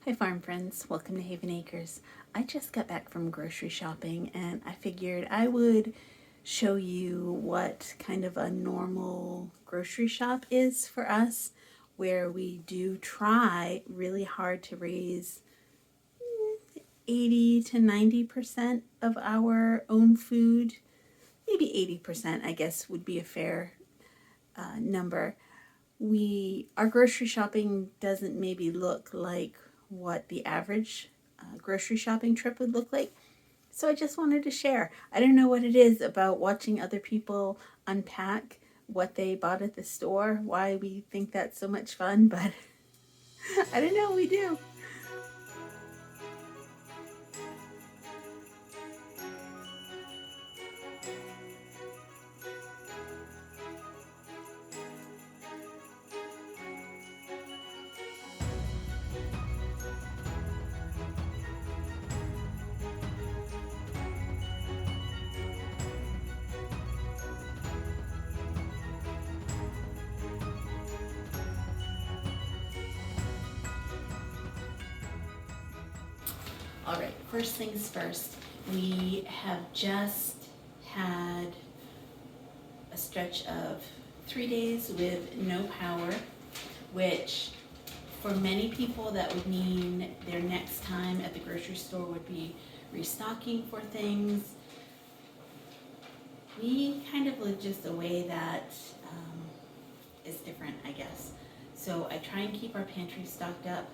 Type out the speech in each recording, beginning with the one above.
Hi farm friends, welcome to Haven Acres. I just got back from grocery shopping and I figured I would show you what kind of a normal grocery shop is for us, where we do try really hard to raise 80 to 90% of our own food. Maybe 80%, I guess, would be a fair number. Our grocery shopping doesn't maybe look like what the average grocery shopping trip would look like. So I just wanted to share. I don't know what it is about watching other people unpack what they bought at the store, why we think that's so much fun, but I don't know, we do. All right, first things first, we have just had a stretch of 3 days with no power, which for many people that would mean their next time at the grocery store would be restocking for things. We kind of live just a way that is different, I guess. So I try and keep our pantry stocked up.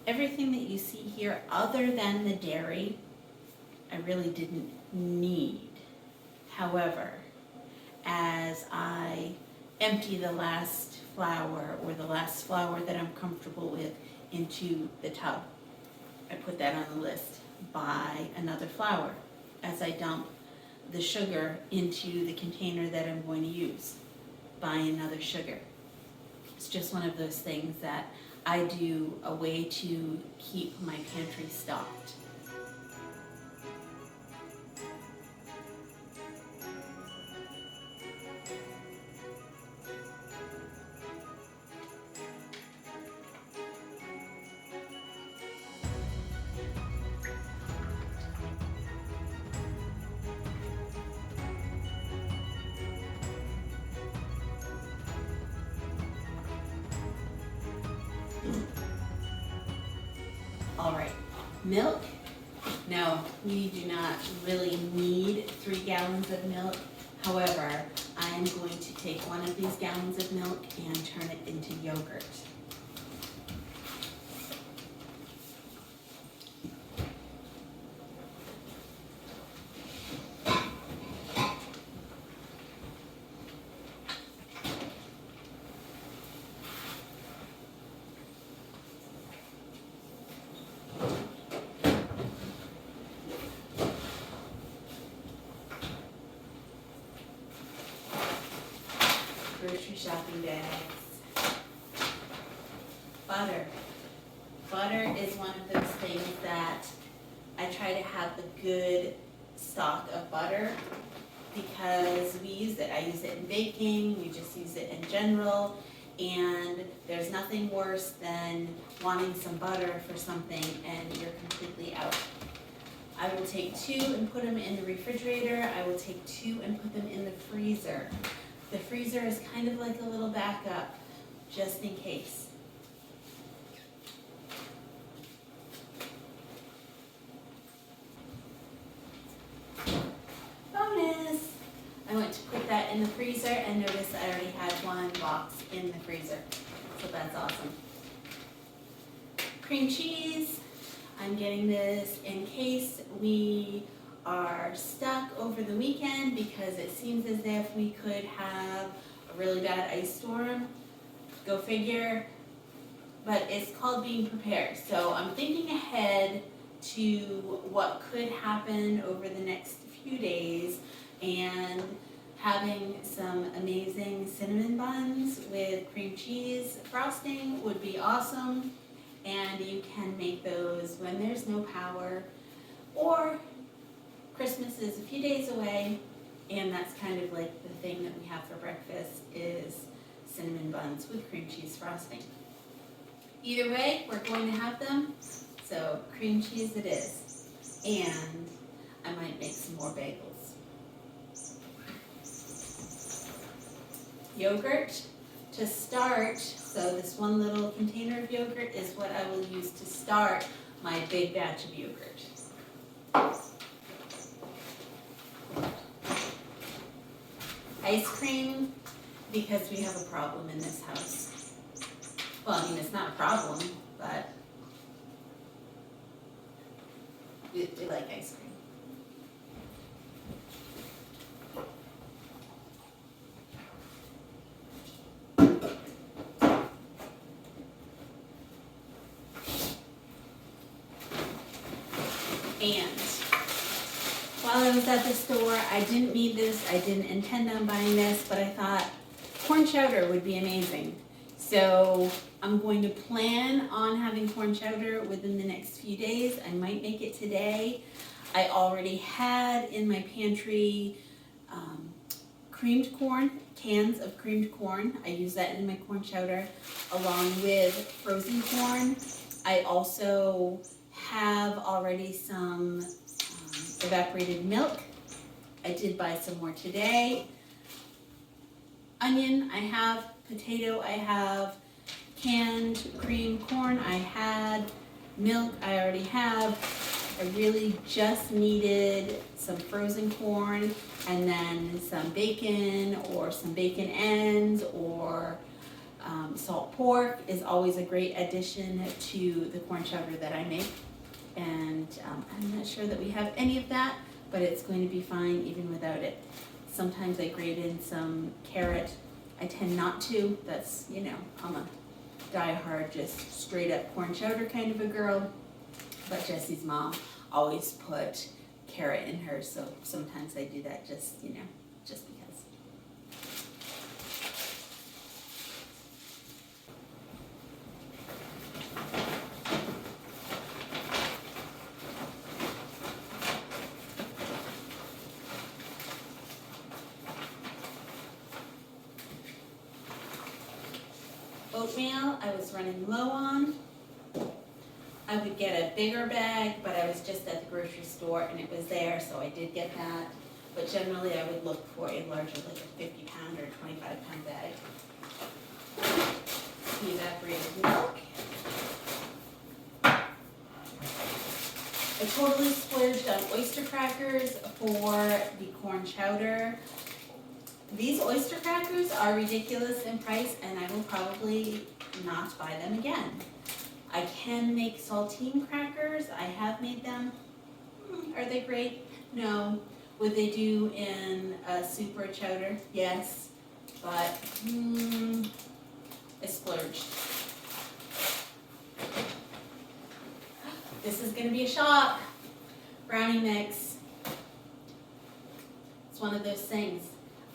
Everything that you see here, other than the dairy, I really didn't need. However, as I empty the last flour or the last flour that I'm comfortable with into the tub, I put that on the list. Buy another flour. As I dump the sugar into the container that I'm going to use, buy another sugar. It's just one of those things that I do, a way to keep my pantry stocked. All right, milk. No, we do not really need 3 gallons of milk. However, I am going to take one of these gallons of milk and turn it into yogurt. Grocery shopping bags. Butter. Butter is one of those things that I try to have a good stock of butter because we use it. I use it in baking, we just use it in general, and there's nothing worse than wanting some butter for something and you're completely out. I will take 2 and put them in the refrigerator. I will take 2 and put them in the freezer. The freezer is kind of like a little backup, just in case. Bonus! I went to put that in the freezer and noticed I already had 1 box in the freezer, so that's awesome. Cream cheese. I'm getting this in case we are stuck over the weekend because it seems as if we could have a really bad ice storm. Go figure. But it's called being prepared. So I'm thinking ahead to what could happen over the next few days and having some amazing cinnamon buns with cream cheese frosting would be awesome. And you can make those when there's no power, or Christmas is a few days away, and that's kind of like the thing that we have for breakfast is cinnamon buns with cream cheese frosting. Either way, we're going to have them, so cream cheese it is. And I might make some more bagels. Yogurt to start, so this one little container of yogurt is what I will use to start my big batch of yogurt. Ice cream, because we have a problem in this house. Well, I mean, it's not a problem, but we like ice cream. And while I was at the store, I didn't need this, I didn't intend on buying this, but I thought corn chowder would be amazing. So I'm going to plan on having corn chowder within the next few days. I might make it today. I already had in my pantry creamed corn, cans of creamed corn. I use that in my corn chowder along with frozen corn. I also have already some evaporated milk. I did buy some more today. Onion, I have. Potato, I have. Canned creamed corn, I had. Milk, I already have. I really just needed some frozen corn and then some bacon or some bacon ends or salt pork is always a great addition to the corn chowder that I make. And I'm not sure that we have any of that, but it's going to be fine even without it. Sometimes I grate in some carrot. I tend not to. That's, you know, I'm a die-hard, just straight up corn chowder kind of a girl. But Jesse's mom always put carrot in hers, so sometimes I do that just, you know, just because. Oatmeal, I was running low on. I would get a bigger bag, but I was just at the grocery store and it was there, so I did get that. But generally I would look for a larger, like a 50-pound or 25-pound bag. The evaporated milk. I totally splurged on oyster crackers for the corn chowder. These oyster crackers are ridiculous in price and I will probably not buy them again. I can make saltine crackers. I have made them. Are they great? No. Would they do in a soup or a chowder? Yes. But I splurged. This is going to be a shock. Brownie mix. It's one of those things.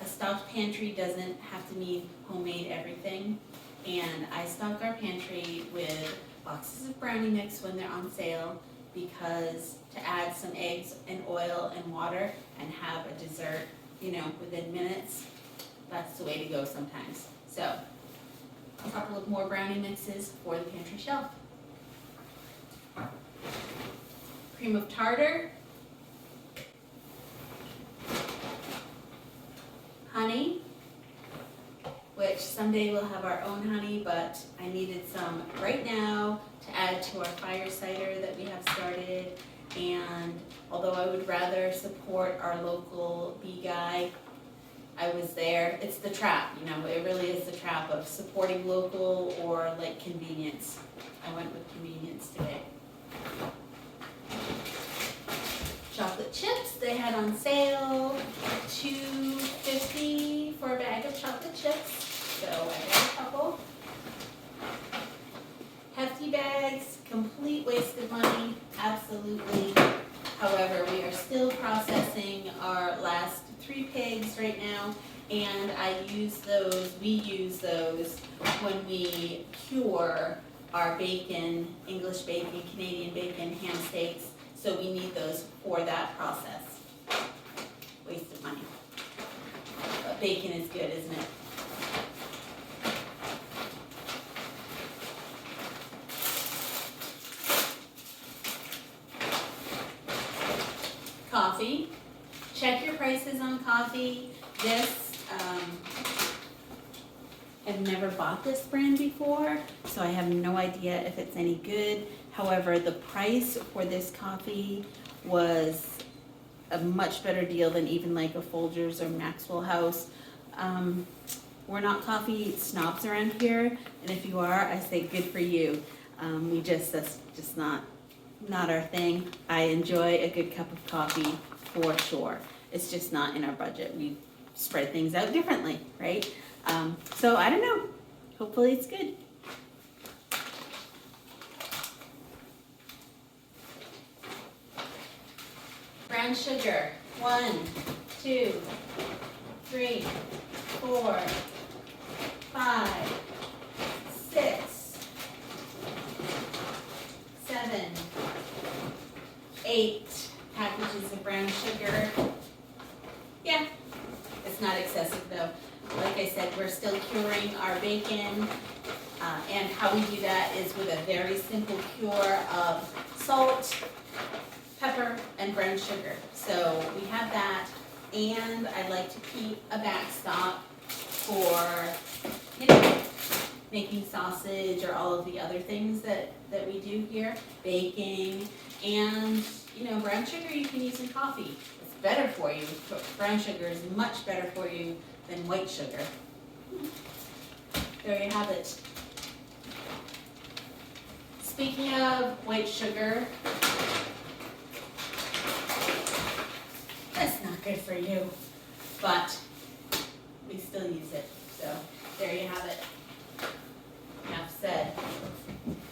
A stocked pantry doesn't have to mean homemade everything. And I stock our pantry with boxes of brownie mix when they're on sale because to add some eggs and oil and water and have a dessert, you know, within minutes, that's the way to go sometimes. So, a couple of more brownie mixes for the pantry shelf. Cream of tartar. Honey, which someday we'll have our own honey, but I needed some right now to add to our fire cider that we have started. And although I would rather support our local bee guy, I was there. It's the trap, you know, it really is the trap of supporting local or like convenience. I went with convenience today. Chocolate chips, they had on sale $2.50 for a bag of chocolate chips. So I got a couple. Hefty bags, complete waste of money, absolutely. However, we are still processing our last 3 pigs right now, and we use those when we cure our bacon, English bacon, Canadian bacon, ham steaks. So we need those for that process. Waste of money. But bacon is good, isn't it? coffee. Check your prices on coffee. This, I've never bought this brand before, so I have no idea if it's any good. However, the price for this coffee was a much better deal than even like a Folgers or Maxwell House. We're not coffee snobs around here, and if you are, I say good for you. That's just not our thing. I enjoy a good cup of coffee for sure. It's just not in our budget. We spread things out differently, right? So I don't know. Hopefully it's good. Brown sugar. 1, 2, 3, 4, 5, 6, 7, 8 packages of brown sugar. Yeah, it's not excessive though. Like I said, we're still curing our bacon, and how we do that is with a very simple cure of salt, pepper, and brown sugar. So we have that, and I like to keep a backstop for, making sausage or all of the other things that we do here, baking, and brown sugar you can use in coffee. It's better for you, but brown sugar is much better for you than white sugar. There you have it. Speaking of white sugar, that's not good for you, but we still use it. So there you have it. Enough said.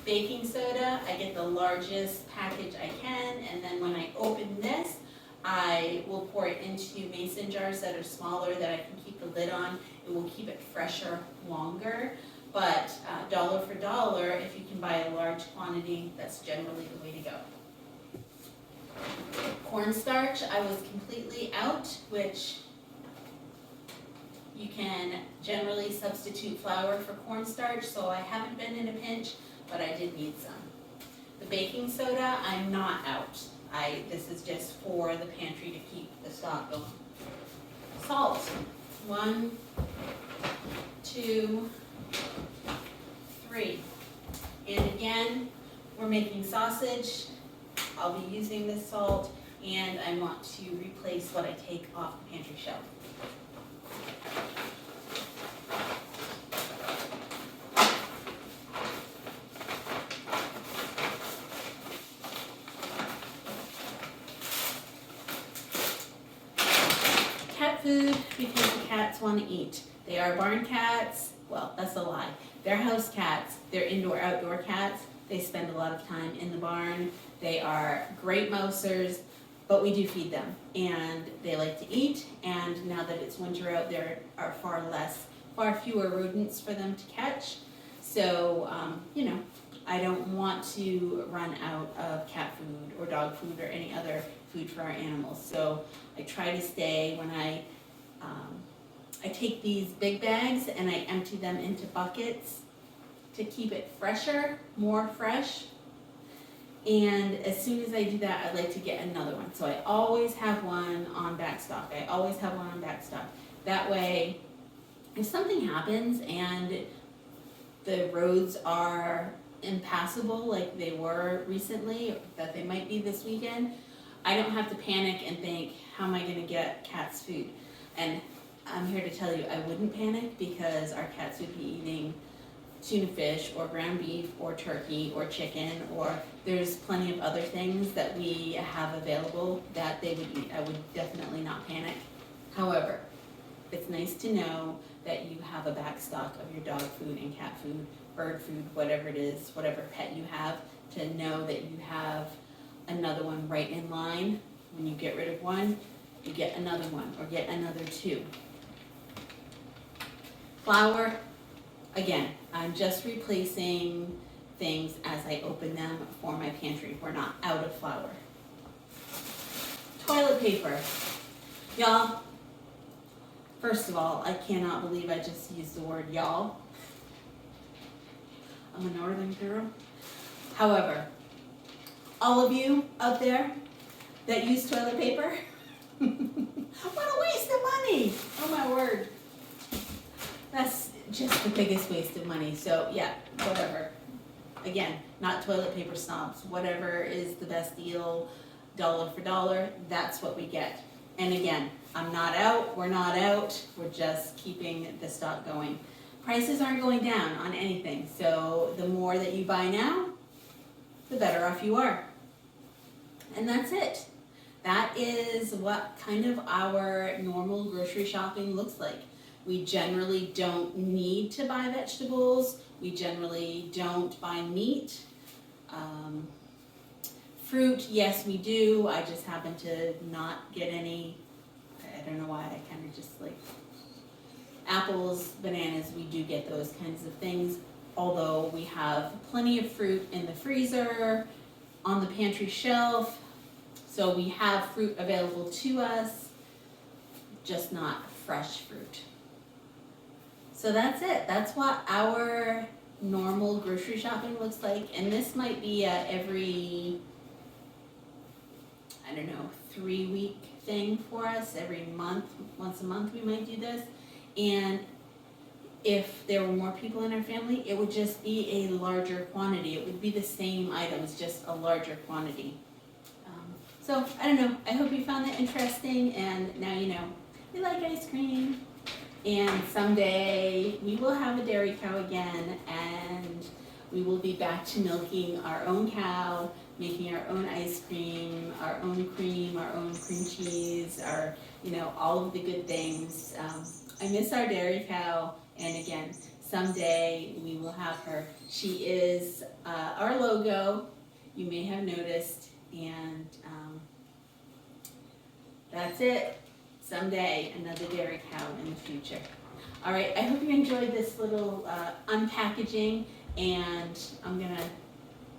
Baking soda, I get the largest package I can, and then when I open this, I will pour it into mason jars that are smaller that I can keep the lid on. It will keep it fresher longer, but dollar for dollar, if you can buy a large quantity, that's generally the way to go. Cornstarch, I was completely out, which you can generally substitute flour for cornstarch, so I haven't been in a pinch, but I did need some. The baking soda, I'm not out. This is just for the pantry to keep the stock going. Salt, 1, 2, 3. And again, we're making sausage. I'll be using this salt, and I want to replace what I take off the pantry shelf. Cat food, because the cats want to eat. They are barn cats. Well, that's a lie. They're house cats. They're indoor-outdoor cats. They spend a lot of time in the barn. They are great mousers, but we do feed them, and they like to eat. And now that it's winter out, there are far fewer rodents for them to catch. So, I don't want to run out of cat food or dog food or any other food for our animals. So I try to stay, when I take these big bags and I empty them into buckets to keep it fresher, more fresh. And as soon as I do that, I like to get another one. So I always have one on backstock. That way, if something happens and the roads are impassable like they were recently, or that they might be this weekend, I don't have to panic and think, how am I going to get cats food? And I'm here to tell you, I wouldn't panic, because our cats would be eating tuna fish or ground beef or turkey or chicken, or there's plenty of other things that we have available that they would eat. I would definitely not panic. However, it's nice to know that you have a backstock of your dog food and cat food, bird food, whatever it is, whatever pet you have, to know that you have another one right in line. When you get rid of one, you get another one, or get another 2. Flour, again, I'm just replacing things as I open them for my pantry. We're not out of flour. Toilet paper. Y'all, first of all, I cannot believe I just used the word y'all. I'm a northern girl. However, all of you out there that use toilet paper, What a waste of money! Oh my word. That's just the biggest waste of money. So yeah, whatever. Again, not toilet paper snobs. Whatever is the best deal, dollar for dollar, that's what we get. And again, I'm not out, we're not out, we're just keeping the stock going. Prices aren't going down on anything, so the more that you buy now, the better off you are. And that's it. That is what kind of our normal grocery shopping looks like. We generally don't need to buy vegetables. We generally don't buy meat. Fruit, yes we do. I just happen to not get any, I don't know why, I kind of just like, apples, bananas, we do get those kinds of things. Although we have plenty of fruit in the freezer, on the pantry shelf. So we have fruit available to us, just not fresh fruit. So that's it. That's what our normal grocery shopping looks like. And this might be every, I don't know, 3-week thing for us. Every month, once a month we might do this. And if there were more people in our family, it would just be a larger quantity. It would be the same items, just a larger quantity. So, I don't know, I hope you found that interesting, and now you know. We like ice cream, and someday we will have a dairy cow again, and we will be back to milking our own cow, making our own ice cream, our own cream cheese, our, all of the good things. I miss our dairy cow, and again, someday we will have her. She is our logo, you may have noticed, and that's it. Someday, another dairy cow in the future. All right, I hope you enjoyed this little unpackaging, and I'm gonna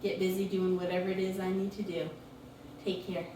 get busy doing whatever it is I need to do. Take care.